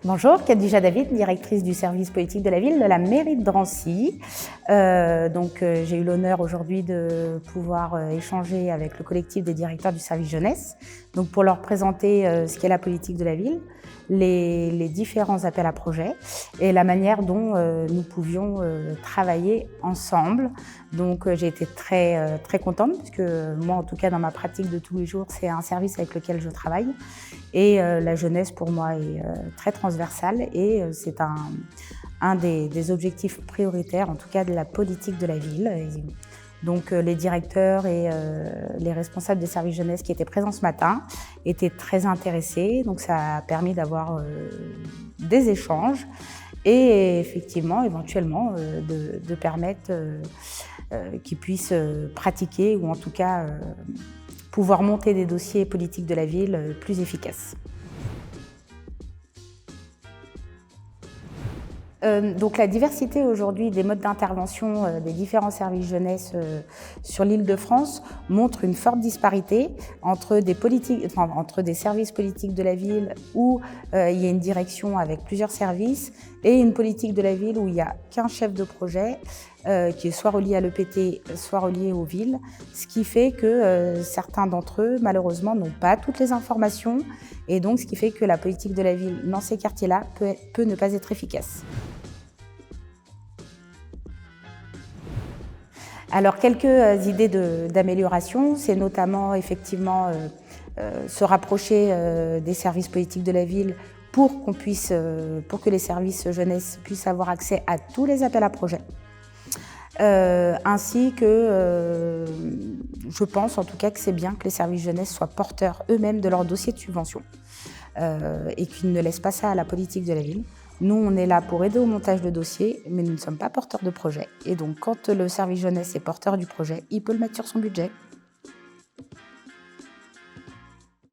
Bonjour, Khadija David, directrice du service politique de la ville de la mairie de Drancy. J'ai eu l'honneur aujourd'hui de pouvoir échanger avec le collectif des directeurs du service jeunesse, donc pour leur présenter ce qu'est la politique de la ville, les différents appels à projets et la manière dont nous pouvions travailler ensemble. Donc j'ai été très contente parce que moi, en tout cas, dans ma pratique de tous les jours, c'est un service avec lequel je travaille. Et la jeunesse, pour moi, est très transversale et c'est un des objectifs prioritaires, en tout cas de la politique de la ville. Et donc les directeurs et les responsables des services jeunesse qui étaient présents ce matin étaient très intéressés. Donc ça a permis d'avoir des échanges et effectivement, éventuellement, de permettre qu'ils puissent pratiquer ou en tout cas pouvoir monter des dossiers politiques de la ville plus efficaces. Donc la diversité aujourd'hui des modes d'intervention des différents services jeunesse sur l'Île-de-France montre une forte disparité entre des services politiques de la ville où il y a une direction avec plusieurs services et une politique de la ville où il n'y a qu'un chef de projet qui est soit relié à l'EPT, soit relié aux villes, ce qui fait que certains d'entre eux, malheureusement, n'ont pas toutes les informations et donc ce qui fait que la politique de la ville dans ces quartiers-là peut ne pas être efficace. Alors, quelques idées d'amélioration, c'est notamment effectivement se rapprocher des services politiques de la ville pour que les services jeunesse puissent avoir accès à tous les appels à projets. Ainsi que je pense en tout cas que c'est bien que les services jeunesse soient porteurs eux-mêmes de leur dossier de subvention et qu'ils ne laissent pas ça à la politique de la ville. Nous, on est là pour aider au montage de dossier, mais nous ne sommes pas porteurs de projet. Et donc, quand le service jeunesse est porteur du projet, il peut le mettre sur son budget.